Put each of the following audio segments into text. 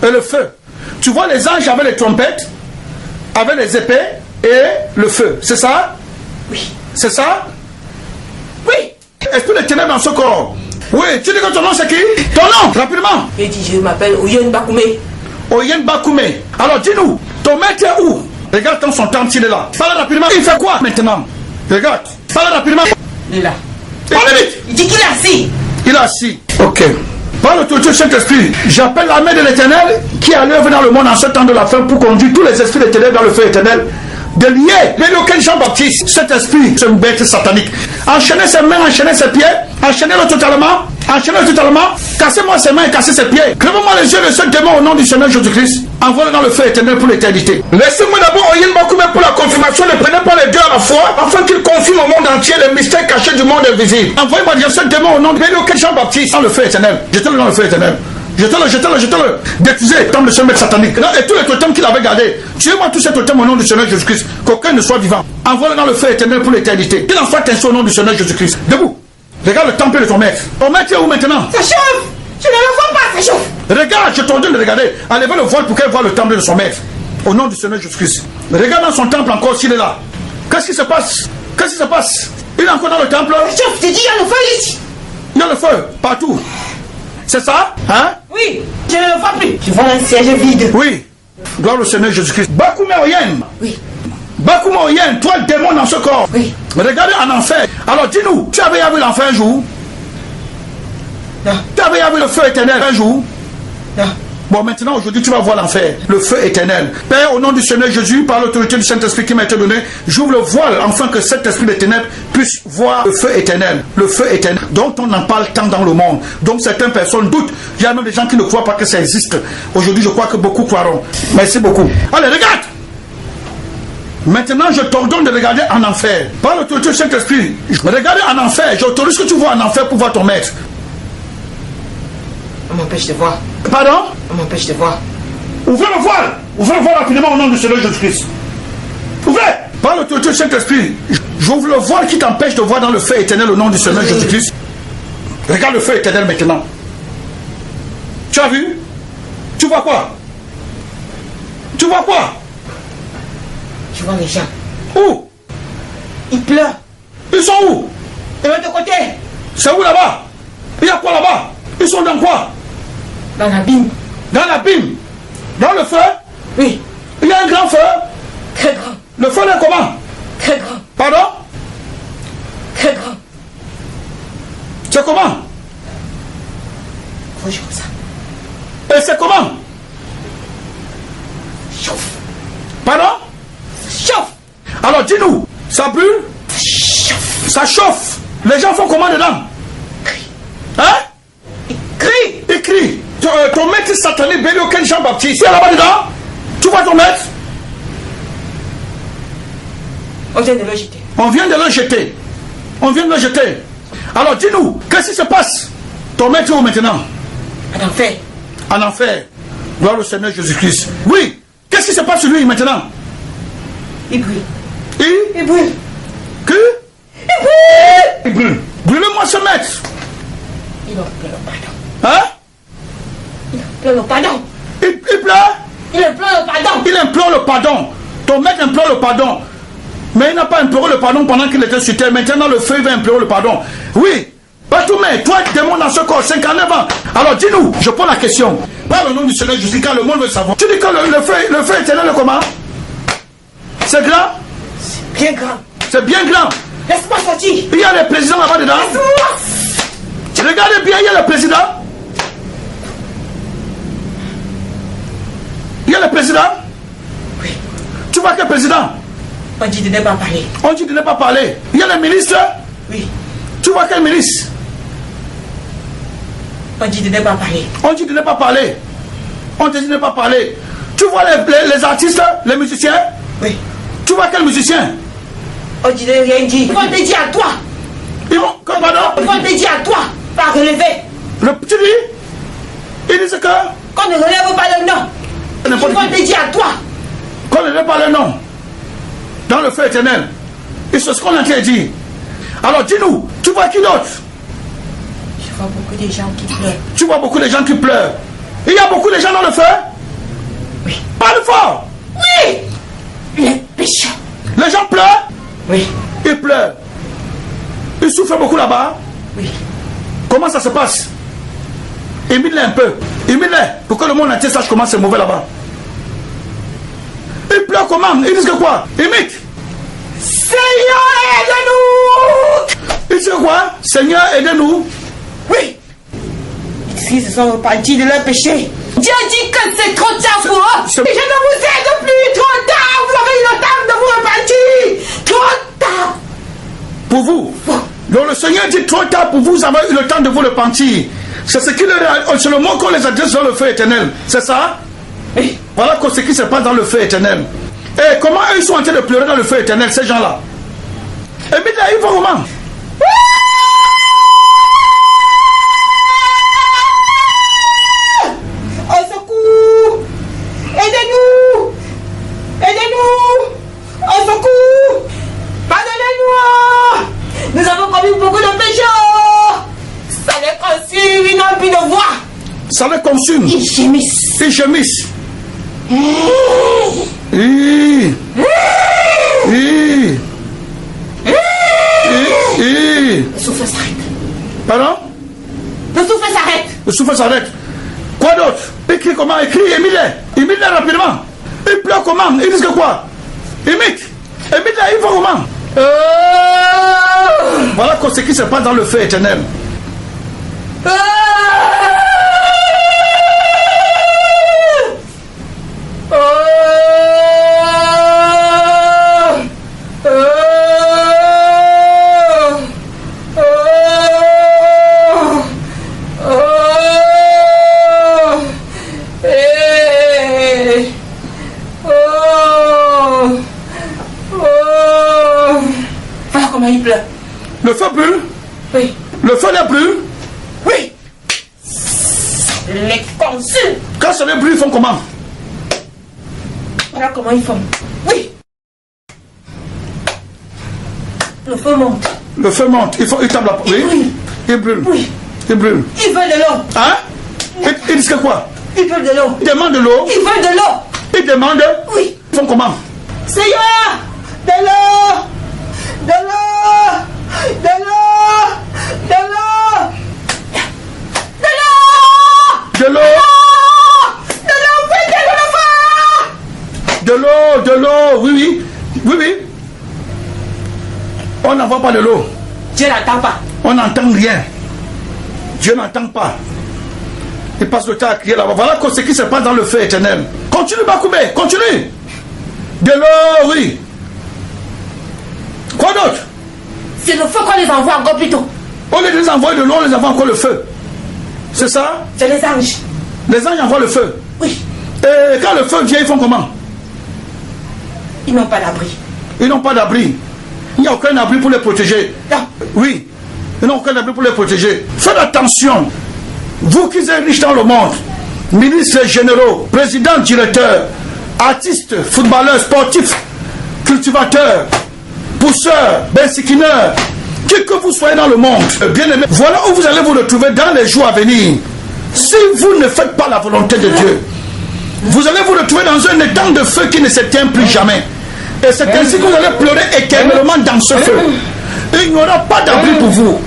et le feu. Tu vois les anges avec les trompettes, avec les épées et le feu. C'est ça? Oui. C'est ça? Oui. Esprit de ténèbres dans ce corps. Oui, tu dis que ton nom c'est qui? Ton nom, rapidement. Il dit, je m'appelle Oyen Bakoumé. Oyen Bakoumé. Alors dis-nous, ton maître est où? Regarde dans son temple s'il est là. Parle rapidement. Il fait quoi maintenant? Regarde. Parle rapidement. Il est là. Parle vite. Il dit qu'il est assis. Il est assis. Ok. Par l'autorité du Saint-Esprit, j'appelle la main de l'Éternel qui est à l'œuvre dans le monde en ce temps de la fin pour conduire tous les esprits de ténèbres dans le feu éternel. De lier, mais aucun Jean-Baptiste, cet esprit, cette bête satanique. Enchaîner ses mains, enchaîner ses pieds, enchaîner-le totalement, cassez-moi ses mains et cassez ses pieds. Crevez-moi les yeux de ce démon au nom du Seigneur Jésus-Christ. Envoie-le dans le feu éternel pour l'éternité. Laissez-moi d'abord Oyen Bakoumé pour la confirmation. Ne prenez pas les deux à la fois, afin qu'il confirme au monde entier les mystères cachés du monde invisible. Envoyez-moi dire ce démon au nom de aucun Jean-Baptiste dans le feu éternel. Jetez-le dans le feu éternel. Jetez-le. Détruisez le temple de ce maître satanique. Et tous les totems qu'il avait gardés. Tuez-moi tous ces totems au nom du Seigneur Jésus-Christ. Qu'aucun ne soit vivant. Envoie-le dans le feu éternel pour l'éternité. Qu'il en soit ainsi au nom du Seigneur Jésus-Christ. Debout. Regarde le temple de ton maître. Ton maître est où maintenant? Ça chauffe. Je ne le vois pas, ça chauffe. Regarde, je t'ordonne de regarder. Enlevez le voile pour qu'elle voie le temple de son maître. Au nom du Seigneur Jésus-Christ. Regarde dans son temple encore s'il est là. Qu'est-ce qui se passe? Il est encore dans le temple? Ça chauffe, tu dis, il y a le feu ici. Il y a le feu, partout. C'est ça? Hein? Oui, je ne le vois plus. Je vois un siège vide. Oui. Gloire au Seigneur Jésus-Christ. Bakoumé Oyen. Oui. Bakoumé Oyen, toi le démon dans ce corps. Oui. Regardez en enfer. Alors dis-nous, tu avais vu l'enfer un jour? Non. Tu avais vu le feu éternel un jour? Non. Bon, maintenant, aujourd'hui, tu vas voir l'enfer, le feu éternel. Père, au nom du Seigneur Jésus, par l'autorité du Saint-Esprit qui m'a été donné, j'ouvre le voile, afin que cet esprit de ténèbres puisse voir le feu éternel, dont on en parle tant dans le monde. Donc, certaines personnes doutent. Il y a même des gens qui ne croient pas que ça existe. Aujourd'hui, je crois que beaucoup croiront. Merci beaucoup. Allez, regarde! Maintenant, je t'ordonne de regarder en enfer. Par l'autorité du Saint-Esprit, regardez en enfer. J'autorise que tu vois en enfer pour voir ton maître. On m'empêche de voir. Pardon? On m'empêche de voir. Ouvrez le voile! Ouvrez le voile rapidement au nom du Seigneur Jésus-Christ. Ouvrez! Par l'autorité du Saint-Esprit, j'ouvre le voile qui t'empêche de voir dans le feu éternel au nom du Seigneur Jésus-Christ. Regarde le feu éternel maintenant. Tu as vu? Tu vois quoi? Tu vois quoi? Je vois les gens. Où? Ils pleurent. Ils sont où? De l'autre côté. C'est où là-bas? Il y a quoi là-bas? Ils sont dans quoi? Dans l'abîme. Dans l'abîme? Dans le feu? Oui. Il y a un grand feu? Très grand. Le feu est comment? Très grand. Pardon? Très grand. C'est comment? Rouge comme ça. Et c'est comment? Chauffe. Pardon? Ça chauffe. Alors dis-nous, ça brûle? Chauffe. Ça chauffe. Les gens font comment dedans? Hein? Crie. Il crie. Ton maître satanique, béni aucun Jean-Baptiste. Il est là-bas dedans? Tu vois ton maître? On vient de le jeter. On vient de le jeter. On vient de le jeter. Alors dis-nous, qu'est-ce qui se passe? Ton maître est où maintenant? En enfer. En enfer. Gloire au Seigneur Jésus-Christ. Oui. Qu'est-ce qui se passe sur lui maintenant? Il brûle. Il brûle. Que? Il brûle. Il brûle. Brûlez-moi ce maître. Il en pleure le pardon. Hein? Il en pleure le pardon. Il pleure? Il implore le pardon. Il implore le pardon. Ton maître implore le pardon. Mais il n'a pas imploré le pardon pendant qu'il était sur terre. Maintenant, le feu il va implorer le pardon. Oui. Batoumé, toi, démon dans ce corps, 59 ans. Alors, dis-nous, je pose la question. Par le nom du Seigneur Jésus, car le monde veut savoir. Tu dis que le feu éternel est comment? C'est grand? C'est bien grand. C'est bien grand. Laisse-moi sortir. Il y a le président là-bas dedans. Laisse-moi. Regardez bien, il y a le président. Il y a le président. Oui. Tu vois quel président? On dit de ne pas parler. On dit de ne pas parler. Il y a le ministre. Oui. Tu vois quel ministre? On dit de ne pas parler. On dit de ne pas parler. On te dit de ne pas parler. Tu vois les artistes, les musiciens? Oui. Tu vois quel musicien? On dit de rien dire. Ils vont te dire à toi. Ils vont, comme pardon? Ils vont te dire à toi. Pas relever. Tu dis? Ils disent que? Qu'on ne relève pas le nom. Ils vont te dire à toi. Qu'on ne relève pas le nom. Dans le feu éternel. Et c'est ce qu'on a dit. Alors dis-nous, tu vois qui d'autre? Je vois beaucoup de gens qui pleurent. Tu vois beaucoup de gens qui pleurent. Il y a beaucoup de gens dans le feu? Parle fort. Oui. Les péchés. Les gens pleurent. Oui. Ils pleurent. Ils souffrent beaucoup là-bas. Oui. Comment ça se passe? Imite-les un peu. Imite-les. Pour que le monde entier sache comment c'est mauvais là-bas. Ils pleurent comment? Ils disent que quoi? Imite. Seigneur, aide-nous. Ils disent quoi? Seigneur, aidez-nous. Oui. Ils se sont repentis de leurs péchés. Dieu dit que c'est trop tard pour eux. Je ne vous aide plus. Trop tard. Vous avez eu le temps de vous repentir. Trop tard. Pour vous. Donc le Seigneur dit trop tard pour vous, vous avez eu le temps de vous repentir. C'est ce qu'il c'est le mot qu'on les adresse dans le feu éternel. C'est ça? Oui. Voilà ce qui se passe dans le feu éternel. Et comment ils sont en train de pleurer dans le feu éternel, ces gens-là? Et bien là, ils vont comment? Au secours! Aidez-nous! Aidez-nous! Au secours! Pardonnez-nous! Nous avons commis beaucoup de péchés! Ça les consume, ils n'ont plus de voix! Ça les consume. Ils gémissent! Ils gémissent. Le souffle s'arrête! Pardon? Le souffle s'arrête! Le souffle s'arrête. Quoi d'autre? Écris comment? Écris, imite-les. Imite-les rapidement. Ils pleurent comment? Ils disent que quoi? Imite. Imite-les, ils vont comment? Voilà ce qui se passe dans le feu éternel. Voilà comment il pleure. Le feu brûle? Oui. Le feu les brûle? Oui. Les consume. Quand ça les brûle, ils font comment? Voilà comment ils font. Oui. Le feu monte. Le feu monte. Ils tapent la... Oui. Oui. Ils brûlent. Oui. Ils brûlent. Ils veulent de l'eau. Hein? Ils disent que quoi? Ils veulent de l'eau. Ils demandent de l'eau. Ils veulent de l'eau. Ils demandent. Oui. Ils font comment? Seigneur, de l'eau. De l'eau. De l'eau. De l'eau. De l'eau. De l'eau. De l'eau. Faites de l'eau. De l'eau. Oui, oui. Oui, oui. On n'envoie pas de l'eau. Dieu n'entend pas. On n'entend rien. Dieu n'entend pas. Il passe le temps à crier là-bas. Voilà ce qui se passe dans le feu éternel. Continue, Bakoumé. Continue. De l'eau, oui. Quoi d'autre? C'est le feu qu'on les envoie encore plus tôt. On les envoie de l'eau, on les envoie encore le feu. C'est ça? C'est les anges. Les anges envoient le feu. Oui. Et quand le feu vient, ils font comment? Ils n'ont pas d'abri. Ils n'ont pas d'abri. Il n'y a aucun abri pour les protéger. Non. Oui. Ils n'ont aucun abri pour les protéger. Faites attention. Vous qui êtes riches dans le monde, ministres généraux, présidents, directeurs, artistes, footballeurs, sportifs, cultivateurs, pousseurs, bensiquineurs, qui que vous soyez dans le monde, bien aimé, voilà où vous allez vous retrouver dans les jours à venir. Si vous ne faites pas la volonté de Dieu, vous allez vous retrouver dans un étang de feu qui ne s'éteint plus jamais. Et c'est ainsi que vous allez pleurer éternellement dans ce feu. Il n'y aura pas d'abri pour vous.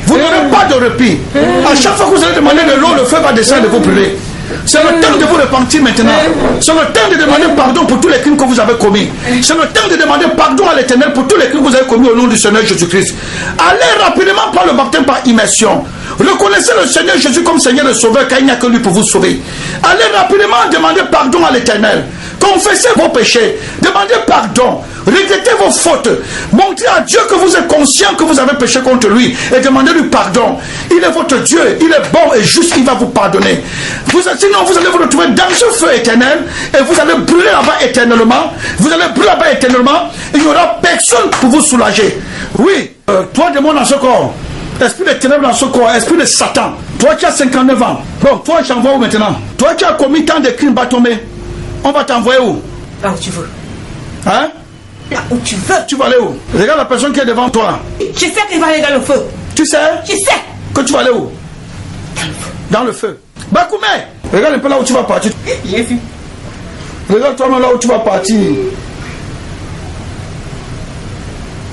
Vous n'aurez pas de répit. À chaque fois que vous allez demander de l'eau, le feu va descendre et vous brûler. C'est le temps de vous repentir maintenant. C'est le temps de demander pardon pour tous les crimes que vous avez commis. C'est le temps de demander pardon à l'Éternel pour tous les crimes que vous avez commis au nom du Seigneur Jésus-Christ. Allez rapidement prendre le baptême par immersion. Reconnaissez le Seigneur Jésus comme Seigneur et Sauveur, car il n'y a que lui pour vous sauver. Allez rapidement demander pardon à l'Éternel. Confessez vos péchés. Demandez pardon. Regrettez vos fautes. Montrez à Dieu que vous êtes conscient que vous avez péché contre lui. Et demandez-lui pardon. Il est votre Dieu. Il est bon et juste. Il va vous pardonner. Sinon, vous allez vous retrouver dans ce feu éternel. Et vous allez brûler là-bas éternellement. Vous allez brûler là-bas éternellement. Il n'y aura personne pour vous soulager. Oui. Toi, démon dans ce corps. Esprit de ténèbres dans ce corps. Esprit de Satan. Toi qui as 59 ans. Bon, toi, j'envoie où maintenant? Toi qui as commis tant de crimes, Batomé. On va t'envoyer où? Là où tu veux. Hein? Là où tu veux. Tu vas aller où? Regarde la personne qui est devant toi. Je sais qu'il va aller dans le feu. Tu sais? Je sais. Que tu vas aller où? Dans le feu. Bakoumé! Regarde un peu là où tu vas partir. J'ai vu. Regarde toi-même là où tu vas partir.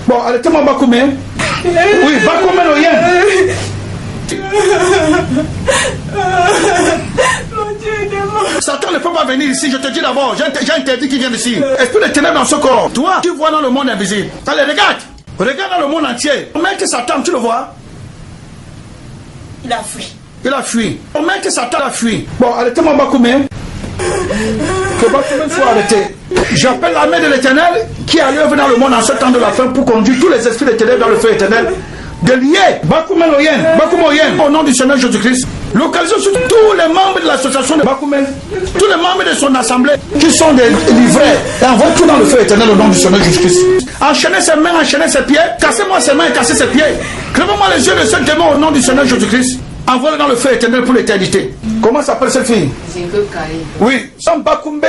Bon, arrêtez-moi Bakoumé. Oui, Bakoumé Noyen. Satan ne peut pas venir ici, je te dis d'abord, j'ai interdit qu'il vienne ici. Esprit de ténèbres dans ce corps. Toi, tu vois dans le monde invisible. Allez, regarde. Regarde dans le monde entier. Comment que Satan, tu le vois? Il a fui. Il a fui. Comment que Satan a fui? Bon, arrêtez-moi Bakoumé. Que Bakoumé soit arrêté. J'appelle l'armée de l'Éternel qui a l'œuvre dans le monde en ce temps de la fin pour conduire tous les esprits de ténèbres dans le feu éternel. De lier Bakoumé Noyen au nom du Seigneur Jésus-Christ. Localisons sur tous les membres de l'association de Bakoumé, tous les membres de son assemblée qui sont des livrets, et envoie tout dans le feu éternel au nom du Seigneur Jésus-Christ. Enchaînez ses mains, enchaînez ses pieds, cassez-moi ses mains et cassez ses pieds. Crevez-moi les yeux de ce démon au nom du Seigneur Jésus-Christ. Envoie-le dans le feu éternel pour l'éternité. Comment s'appelle cette fille? Oui, son Bakoumé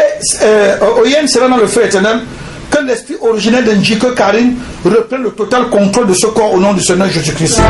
Oyen sera dans le feu éternel. Que l'esprit originel de Njike Karine reprenne le total contrôle de ce corps au nom du Seigneur Jésus-Christ.